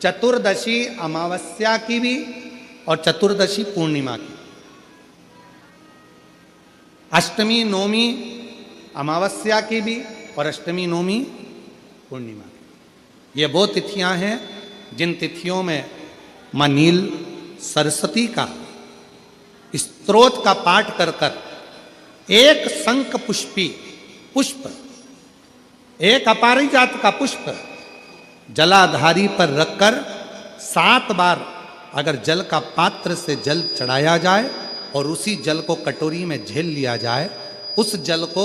चतुर्दशी अमावस्या की भी और चतुर्दशी पूर्णिमा की। अष्टमी नौमी अमावस्या की भी और अष्टमी नौमी पूर्णिमा की। ये वो तिथियां हैं जिन तिथियों में मां नील सरस्वती का स्तोत्र का पाठ कर कर एक शंख पुष्पी पुष्प, एक अपारिजात का पुष्प जलाधारी पर रखकर 7 बार अगर जल का पात्र से जल चढ़ाया जाए और उसी जल को कटोरी में झेल लिया जाए, उस जल को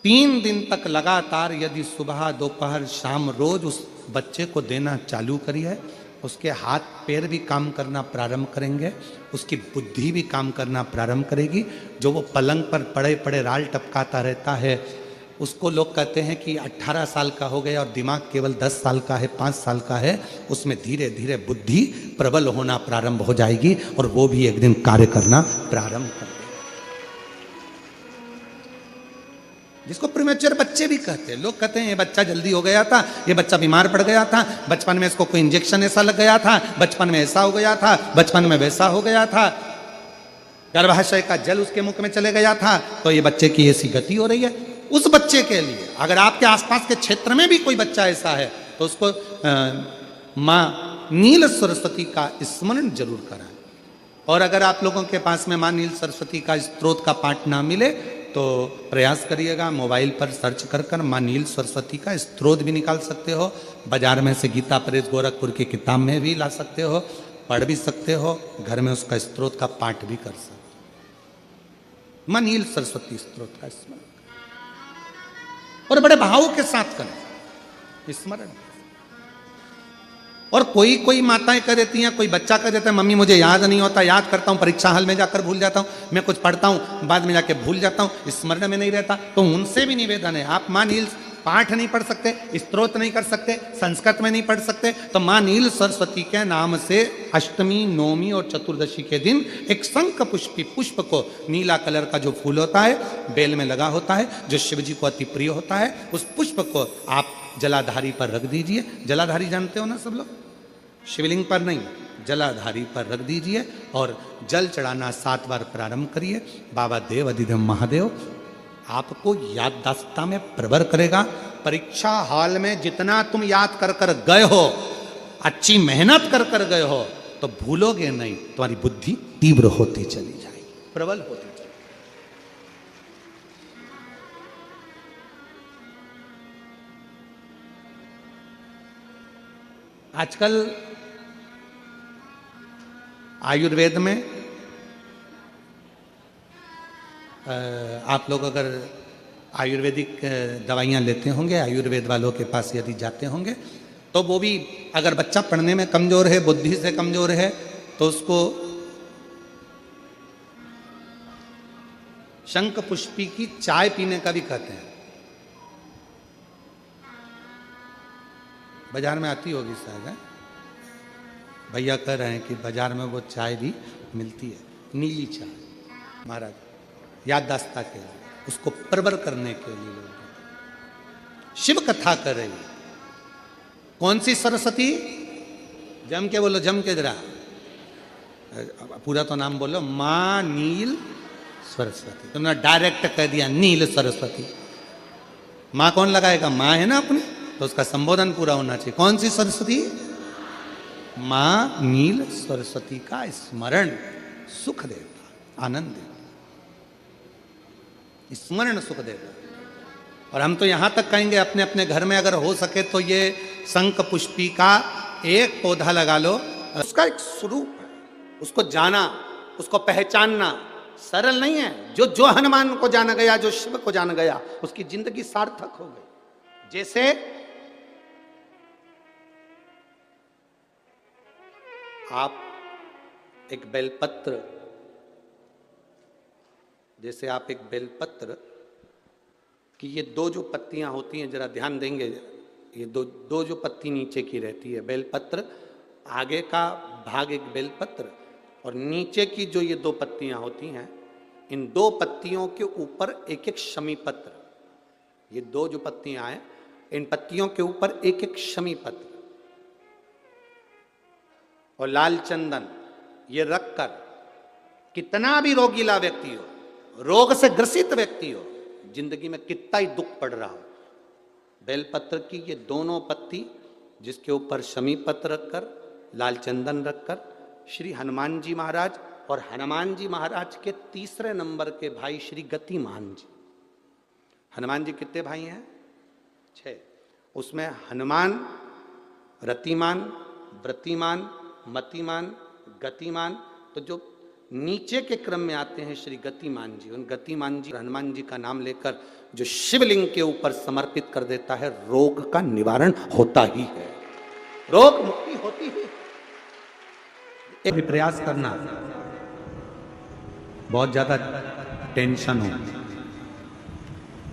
3 दिन तक लगातार यदि सुबह दोपहर शाम रोज उस बच्चे को देना चालू करिए, उसके हाथ पैर भी काम करना प्रारंभ करेंगे, उसकी बुद्धि भी काम करना प्रारंभ करेगी। जो वो पलंग पर पड़े पड़े राल टपकाता रहता है, उसको लोग कहते हैं कि 18 साल का हो गया और दिमाग केवल 10 साल का है, 5 साल का है, उसमें धीरे धीरे बुद्धि प्रबल होना प्रारंभ हो जाएगी और वो भी एक दिन कार्य करना प्रारंभ कर देगा। जिसको प्रीमेच्योर बच्चे भी कहते हैं। लोग कहते हैं ये बच्चा जल्दी हो गया था, ये बच्चा बीमार पड़ गया था, बचपन में इसको कोई इंजेक्शन ऐसा लग गया था, बचपन में ऐसा हो गया था, बचपन में वैसा हो गया था, गर्भाशय का जल उसके मुख में चले गया था, तो ये बच्चे की ऐसी गति हो रही है। उस बच्चे के लिए अगर आपके आसपास के क्षेत्र में भी कोई बच्चा ऐसा है तो उसको मां नील सरस्वती का स्मरण जरूर कराएं। और अगर आप लोगों के पास में मां नील सरस्वती का स्तोत्र का पाठ ना मिले तो प्रयास करिएगा, मोबाइल पर सर्च कर कर मां नील सरस्वती का स्तोत्र भी निकाल सकते हो। बाजार में से गीता प्रेस गोरखपुर की किताब में भी ला सकते हो, पढ़ भी सकते हो, घर में उसका स्तोत्र का पाठ भी कर सकते हो। मां नील सरस्वती स्तोत्र का स्मरण और बड़े भाव के साथ करें स्मरण। और कोई माताएं कर देती हैं, कोई बच्चा कर देता है, मम्मी मुझे याद नहीं होता, याद करता हूं परीक्षा हॉल में जाकर भूल जाता हूं, मैं कुछ पढ़ता हूं बाद में जाके भूल जाता हूं, स्मरण में नहीं रहता। तो उनसे भी निवेदन है, आप मां नील पाठ नहीं पढ़ सकते, स्तोत्र नहीं कर सकते, संस्कृत में नहीं पढ़ सकते, तो मां नील सरस्वती के नाम से अष्टमी नौमी और चतुर्दशी के दिन एक शंख पुष्पी पुष्प को, नीला कलर का जो फूल होता है बेल में लगा होता है, जो शिव जी को अति प्रिय होता है, उस पुष्प को आप जलाधारी पर रख दीजिए। जलाधारी जानते हो ना सब लोग, शिवलिंग पर नहीं, जलाधारी पर रख दीजिए और जल चढ़ाना 7 बार प्रारंभ करिए। बाबा देव अधिदेव महादेव आपको याददाश्तता में प्रवर करेगा। परीक्षा हॉल में जितना तुम याद कर कर गए हो, अच्छी मेहनत कर कर गए हो, तो भूलोगे नहीं, तुम्हारी बुद्धि तीव्र होती चली जाएगी, प्रबल होती चली। आजकल आयुर्वेद में आप लोग अगर आयुर्वेदिक दवाइयाँ लेते होंगे, आयुर्वेद वालों के पास यदि जाते होंगे, तो वो भी अगर बच्चा पढ़ने में कमज़ोर है, बुद्धि से कमज़ोर है, तो उसको शंख पुष्पी की चाय पीने का भी कहते हैं। बाजार में आती होगी शायद, है भैया कह रहे हैं कि बाजार में वो चाय भी मिलती है, नीली चाय। महाराज याददाश्ता के लिए, उसको प्रबल करने के लिए लोग शिव कथा कर रही है। कौन सी सरस्वती? जम के बोलो, जम के जरा, पूरा तो नाम बोलो, मां नील सरस्वती। तुमने डायरेक्ट कह दिया नील सरस्वती। मां कौन लगाएगा? मां है ना अपनी, तो उसका संबोधन पूरा होना चाहिए। कौन सी सरस्वती? मां नील सरस्वती का स्मरण सुख देता, आनंद देता, स्मरण सुख देता। और हम तो यहां तक कहेंगे अपने अपने घर में अगर हो सके तो ये शंख पुष्पी का एक पौधा लगा लो। उसका एक स्वरूप, उसको जाना, उसको पहचानना सरल नहीं है। जो हनुमान को जाना गया, जो शिव को जाना गया, उसकी जिंदगी सार्थक हो गई। जैसे आप एक बेलपत्र, जैसे आप एक बेलपत्र की ये 2 जो पत्तियां होती हैं, जरा ध्यान देंगे, ये दो जो पत्ती नीचे की रहती है बेलपत्र, आगे का भाग एक बेलपत्र और नीचे की जो ये 2 पत्तियां होती हैं, इन 2 पत्तियों के ऊपर एक एक शमी पत्र। ये 2 जो पत्तियां हैं, इन पत्तियों के ऊपर एक एक शमी पत्र। और लाल चंदन ये रखकर कितना भी रोगीला व्यक्ति हो, रोग से ग्रसित व्यक्ति हो, जिंदगी में कितना ही दुख पड़ रहा हो, बेलपत्र की ये दोनों पत्ती जिसके ऊपर शमी पत्र रखकर, लाल चंदन रखकर श्री हनुमान जी महाराज और हनुमान जी महाराज के तीसरे नंबर के भाई श्री गतिमान जी, हनुमान जी कितने भाई हैं? 6। उसमें हनुमान, रतिमान, व्रतिमान, मतिमान, गतिमान, तो जो नीचे के क्रम में आते हैं श्री गतिमान जी, उन गतिमान जी हनुमान जी का नाम लेकर जो शिवलिंग के ऊपर समर्पित कर देता है, रोग का निवारण होता ही है, रोग मुक्ति होती है। एक भी प्रयास करना, बहुत ज्यादा टेंशन हो,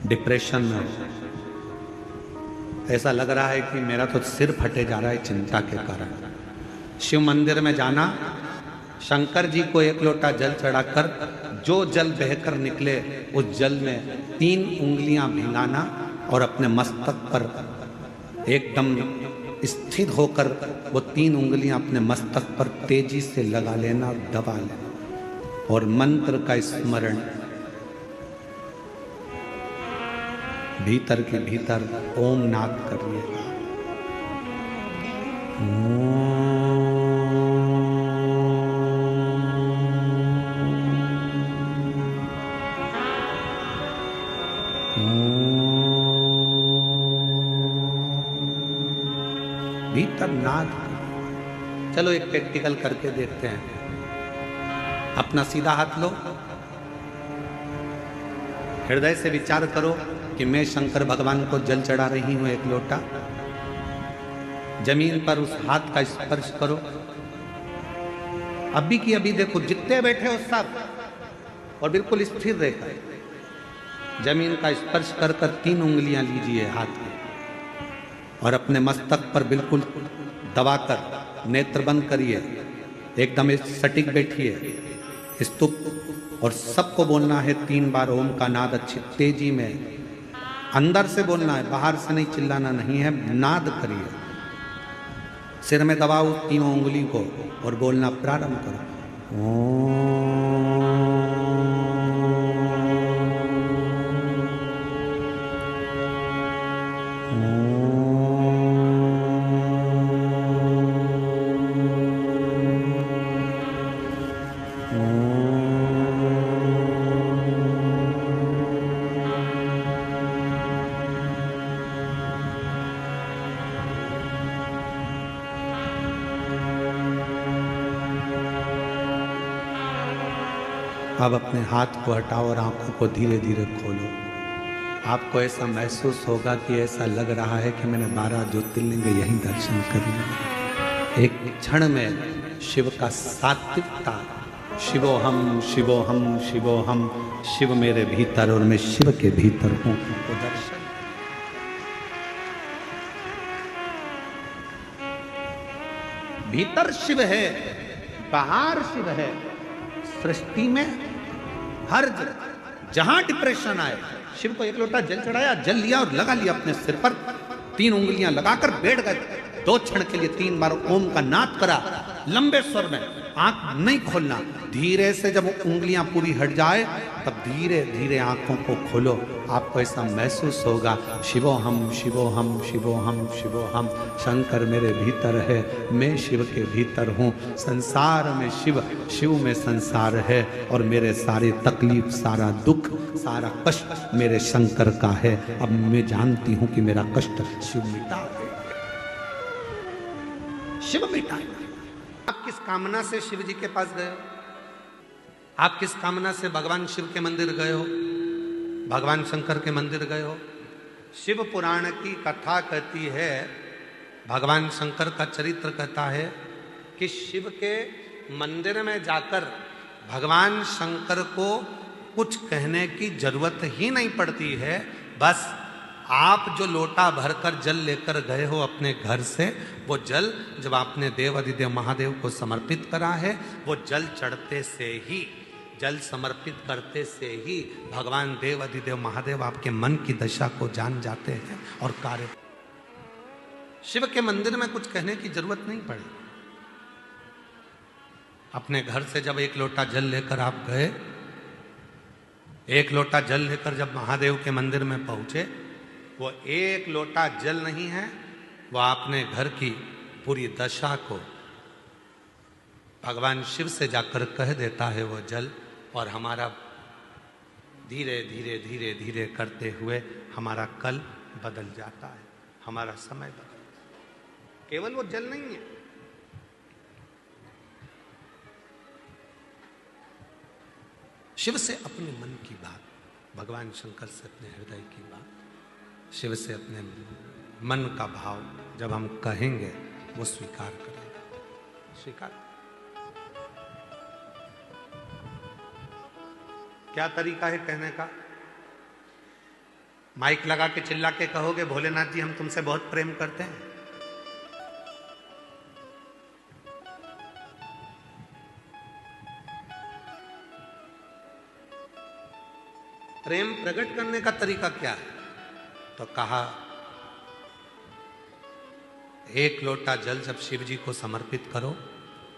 डिप्रेशन में हो, ऐसा लग रहा है कि मेरा तो सिर फटे जा रहा है चिंता के कारण, शिव मंदिर में जाना, शंकर जी को एक लोटा जल चढ़ाकर जो जल बहकर निकले उस जल में 3 उंगलियां भिंगाना और अपने मस्तक पर एकदम स्थिर होकर वो 3 उंगलियां अपने मस्तक पर तेजी से लगा लेना, दबा लेना और मंत्र का स्मरण भीतर के भीतर ओम नाद करिएगा। भीतर नाद। चलो एक प्रैक्टिकल करके देखते हैं। अपना सीधा हाथ लो, हृदय से विचार करो कि मैं शंकर भगवान को जल चढ़ा रही हूं एक लोटा। जमीन पर उस हाथ का स्पर्श करो। अभी की अभी देखो, जितने बैठे हो सब, और बिल्कुल स्थिर रहकर जमीन का स्पर्श कर 3 उंगलियां लीजिए हाथ में और अपने मस्तक पर बिल्कुल दबाकर नेत्र बंद करिए, एकदम सटीक बैठिए, स्तुप, और सबको बोलना है 3 बार ओम का नाद अच्छी तेजी में, अंदर से बोलना है, बाहर से नहीं, चिल्लाना नहीं है, नाद करिए। सिर में दबाओ 3 उंगली को और बोलना प्रारंभ करो। अब अपने हाथ को हटाओ और आंखों को धीरे धीरे खोलो। आपको ऐसा महसूस होगा कि ऐसा लग रहा है कि मैंने 12 ज्योतिर्लिंग यहीं दर्शन कर लिए। एक क्षण में शिव का सात्विकता, शिवोहम शिवोहम शिवोहम, शिव मेरे भीतर और मैं शिव के भीतर हूं, तो दर्शन। भीतर शिव है, बाहर शिव है। सृष्टि में हर जहां डिप्रेशन आए, शिव को एक लोटा जल चढ़ाया, जल लिया और लगा लिया अपने सिर पर, 3 उंगलियां लगाकर बैठ गए। 2 क्षण के लिए 3 बार ओम का नाद करा, लंबे स्वर में, आंख नहीं खोलना। धीरे से जब उंगलियां पूरी हट जाए तब धीरे धीरे आंखों को खोलो। आपको ऐसा महसूस होगा, शिवोहम शिवोहम शिवोहम शिवोहम, शंकर मेरे भीतर है, मैं शिव के भीतर हूँ, संसार में शिव, शिव में संसार है, और मेरे सारे तकलीफ, सारा दुख, सारा कष्ट मेरे शंकर का है। अब मैं जानती हूँ कि मेरा कष्ट शिव मिटा दे, शिव मिटाए। आप किस कामना से शिव जी के पास गए हो? आप किस कामना से भगवान शिव के मंदिर गए हो, भगवान शंकर के मंदिर गए हो? शिव पुराण की कथा कहती है, भगवान शंकर का चरित्र कहता है कि शिव के मंदिर में जाकर भगवान शंकर को कुछ कहने की जरूरत ही नहीं पड़ती है। बस आप जो लोटा भरकर जल लेकर गए हो अपने घर से, वो जल जब आपने देव अधिदेव महादेव को समर्पित करा है, वो जल चढ़ते से ही, जल समर्पित करते से ही भगवान देव अधिदेव महादेव आपके मन की दशा को जान जाते हैं और कार्य। शिव के मंदिर में कुछ कहने की जरूरत नहीं पड़ी। अपने घर से जब एक लोटा जल लेकर आप गए, एक लोटा जल लेकर जब महादेव के मंदिर में पहुंचे, वो एक लोटा जल नहीं है, वो आपने घर की पूरी दशा को भगवान शिव से जाकर कह देता है वो जल, और हमारा धीरे धीरे धीरे धीरे करते हुए हमारा कल बदल जाता है, हमारा समय बदल जाता है। केवल वो जल नहीं है, शिव से अपने मन की बात, भगवान शंकर से अपने हृदय की बात, शिव से अपने मन का भाव जब हम कहेंगे वो स्वीकार करेगा। स्वीकार क्या तरीका है कहने का? माइक लगा के चिल्ला के कहोगे भोलेनाथ जी हम तुमसे बहुत प्रेम करते हैं? प्रेम प्रकट करने का तरीका क्या है? तो कहा एक लोटा जल जब शिव जी को समर्पित करो,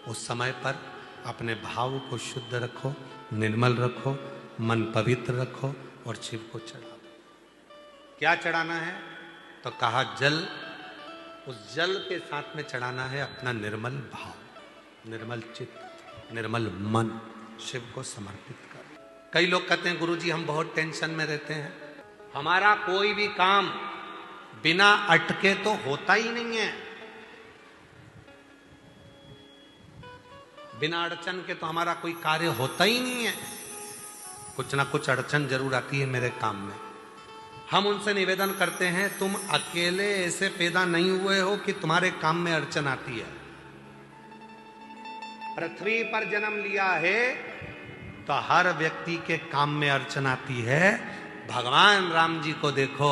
उस समय पर अपने भाव को शुद्ध रखो, निर्मल रखो, मन पवित्र रखो और शिव को चढ़ा दो। क्या चढ़ाना है? तो कहा जल, उस जल के साथ में चढ़ाना है अपना निर्मल भाव, निर्मल चित्त, निर्मल मन, शिव को समर्पित कर। कई लोग कहते हैं गुरुजी हम बहुत टेंशन में रहते हैं, हमारा कोई भी काम बिना अटके तो होता ही नहीं है, बिना अड़चन के तो हमारा कोई कार्य होता ही नहीं है, कुछ ना कुछ अड़चन जरूर आती है मेरे काम में। हम उनसे निवेदन करते हैं तुम अकेले ऐसे पैदा नहीं हुए हो कि तुम्हारे काम में अड़चन आती है। पृथ्वी पर जन्म लिया है तो हर व्यक्ति के काम में अड़चन आती है। भगवान राम जी को देखो,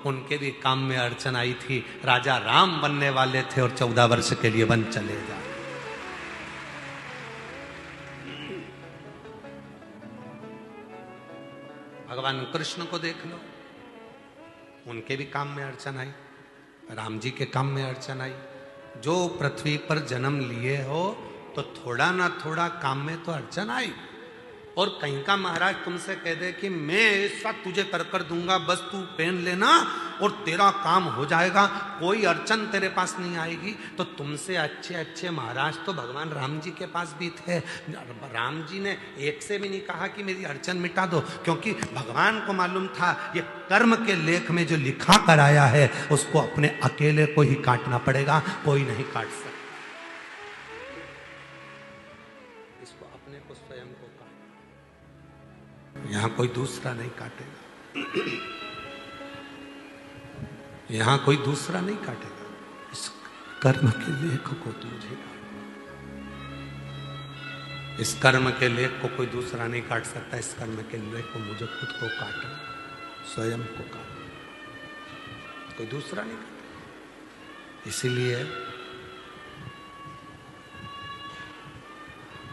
उनके भी काम में अड़चन आई थी, राजा राम बनने वाले थे और 14 वर्ष के लिए वन चले गए। भगवान कृष्ण को देख लो, उनके भी काम में अड़चन आई, राम जी के काम में अड़चन आई। जो पृथ्वी पर जन्म लिए हो तो थोड़ा ना थोड़ा काम में तो अड़चन आई। और कहीं का महाराज तुमसे कह दे कि मैं ऐसा तुझे कर दूंगा, बस तू पहन लेना और तेरा काम हो जाएगा, कोई अड़चन तेरे पास नहीं आएगी, तो तुमसे अच्छे अच्छे महाराज तो भगवान राम जी के पास भी थे। राम जी ने एक से भी नहीं कहा कि मेरी अड़चन मिटा दो, क्योंकि भगवान को मालूम था ये कर्म के लेख में जो लिखा कर आया है उसको अपने अकेले को ही काटना पड़ेगा, कोई नहीं काट सकता। इसको अपने को स्वयं को काट, यहां कोई दूसरा नहीं काटेगा, यहां कोई दूसरा नहीं काटेगा। इस कर्म के लेख को तुझे, इस कर्म के लेख को कोई दूसरा नहीं काट सकता। इस कर्म के लेख को मुझे खुद को काटना, स्वयं को काटना, कोई दूसरा नहीं काटेगा। इसीलिए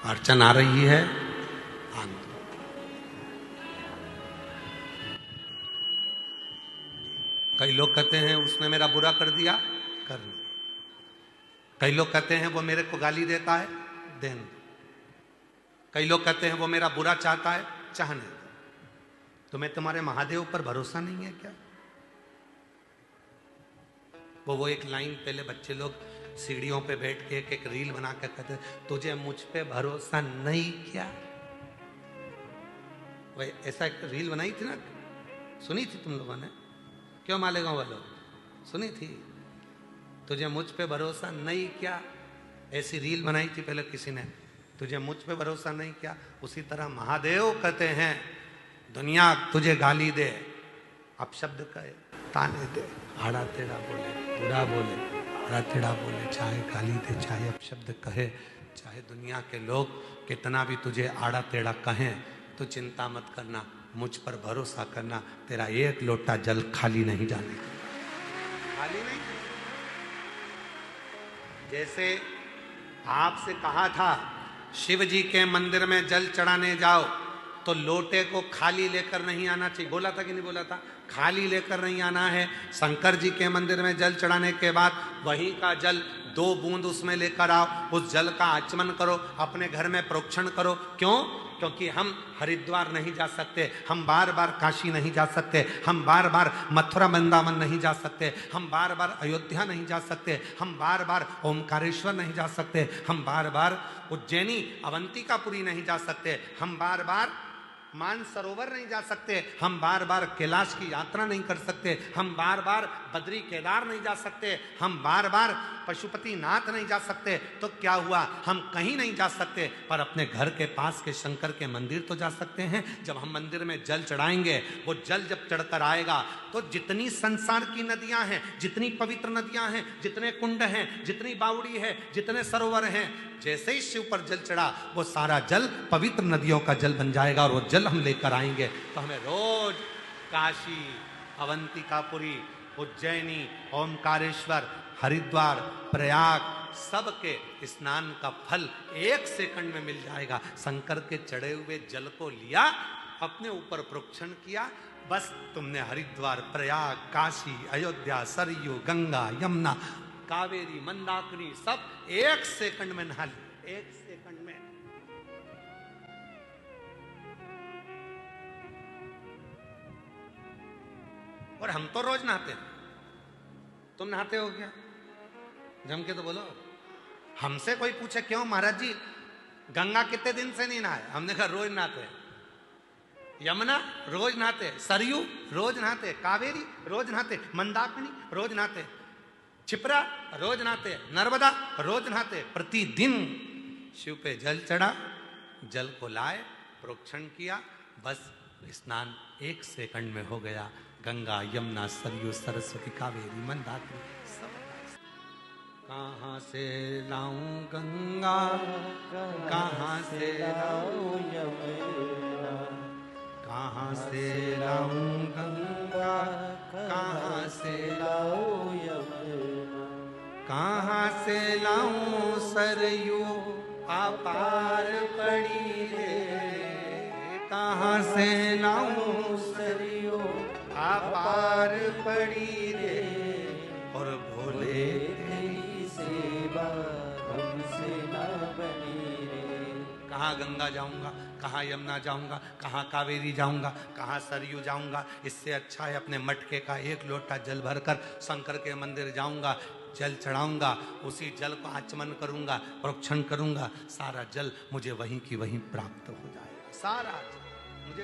अड़चन आ रही है, आंदोलन। कई लोग कहते हैं उसने मेरा बुरा कर दिया, कर लो। कई लोग कहते हैं वो मेरे को गाली देता है, देने दो। कई लोग कहते हैं वो मेरा बुरा चाहता है, चाहने दो। तुम्हें तुम्हारे महादेव पर भरोसा नहीं है क्या? वो एक लाइन पहले बच्चे लोग सीढ़ियों पे बैठ के एक रील बना के कहते तुझे मुझ पे भरोसा नहीं क्या? वही ऐसा एक रील बनाई थी ना, सुनी थी तुम लोगों ने? क्यों मालेगांव वालों, सुनी थी? तुझे मुझ पे भरोसा नहीं क्या, ऐसी रील बनाई थी पहले किसी ने, तुझे मुझ पे भरोसा नहीं क्या। उसी तरह महादेव कहते हैं दुनिया तुझे गाली दे, अपशब्द कहे, ताने दे, आड़ा टेढ़ा बोले, बुरा बोले, आड़ा टेढ़ा बोले, चाहे गाली दे, चाहे अपशब्द कहे, चाहे दुनिया के लोग कितना भी तुझे आड़ा टेढ़ा कहें, तो चिंता मत करना, मुझ पर भरोसा करना, तेरा एक लोटा जल खाली नहीं जाने, खाली नहीं। जैसे आपसे कहा था शिव जी के मंदिर में जल चढ़ाने जाओ तो लोटे को खाली लेकर नहीं आना चाहिए, बोला था कि नहीं बोला था? खाली लेकर नहीं आना है। शंकर जी के मंदिर में जल चढ़ाने के बाद वहीं का जल 2 बूंद उसमें लेकर आओ, उस जल का आचमन करो, अपने घर में प्रोक्षण करो। क्यों? क्योंकि हम हरिद्वार नहीं जा सकते, हम बार बार काशी नहीं जा सकते, हम बार बार मथुरा वृंदावन नहीं जा सकते, हम बार बार अयोध्या नहीं जा सकते, हम बार बार ओमकारेश्वर नहीं जा सकते, हम बार बार उज्जैनी अवंतिकापुरी नहीं जा सकते, हम बार बार मानसरोवर नहीं जा सकते, हम बार बार कैलाश की यात्रा नहीं कर सकते, हम बार बार बद्री केदार नहीं जा सकते, हम बार बार पशुपति नाथ नहीं जा सकते। तो क्या हुआ? हम कहीं नहीं जा सकते, पर अपने घर के पास के शंकर के मंदिर तो जा सकते हैं। जब हम मंदिर में जल चढ़ाएंगे, वो जल जब चढ़कर आएगा तो जितनी संसार की नदियां हैं, जितनी पवित्र नदियां हैं, जितने कुंड हैं, जितनी बावड़ी है, जितने सरोवर हैं, जैसे ही शिव पर जल चढ़ा वो सारा जल पवित्र नदियों का जल बन जाएगा और वो जल हम लेकर आएंगे। तो हमें रोज काशी, अवंतिकापुरी, उज्जैनी, ओमकारेश्वर, हरिद्वार, प्रयाग सबके स्नान का फल 1 सेकंड में मिल जाएगा। शंकर के चढ़े हुए जल को लिया, अपने ऊपर प्रोक्षण किया, बस तुमने हरिद्वार, प्रयाग, काशी, अयोध्या, सरयू, गंगा, यमुना, कावेरी, मंदाकिनी सब 1 सेकंड में नहा ली। 1 सेकंड में। और हम तो रोज नहाते हैं, तुम नहाते हो क्या? जम के तो बोलो। हमसे कोई पूछे क्यों महाराज जी गंगा कितने दिन से नहीं नहाए, हमने कहा रोज नहाते हैं। यमुना रोज नहाते, सरयू रोज नहाते, कावेरी रोज नहाते, मंदाकिनी रोज नहाते, छिपरा रोज नहाते, नर्मदा रोज नहाते। प्रतिदिन शिव पे जल चढ़ा, जल को लाए, प्रोक्षण किया, बस स्नान 1 सेकंड में हो गया। गंगा, यमुना, सरयू, सरस्वती, कावेरी, मंदाकिनी सब। कहाँ से लाऊं गंगा, कहाँ से लाऊं यमुना, कहाँ से लाऊं गंगा, कहाँ से लाऊं यमुना, कहाँ से लाऊं सरयू अपार पड़ी रे, कहाँ से लाऊं सरयू अपार पड़ी रे, और भोले तेरी सेवा हमसे ना बनी रे। कहाँ गंगा जाऊंगा, कहाँ यमुना जाऊंगा, कहाँ कावेरी जाऊंगा, कहाँ सरयू जाऊंगा। इससे अच्छा है अपने मटके का 1 लोटा जल भरकर शंकर के मंदिर जाऊंगा, जल चढ़ाऊंगा, उसी जल को आचमन करूंगा, प्रोक्षण करूंगा, सारा जल मुझे वहीं की वहीं प्राप्त हो जाएगा। सारा जल मुझे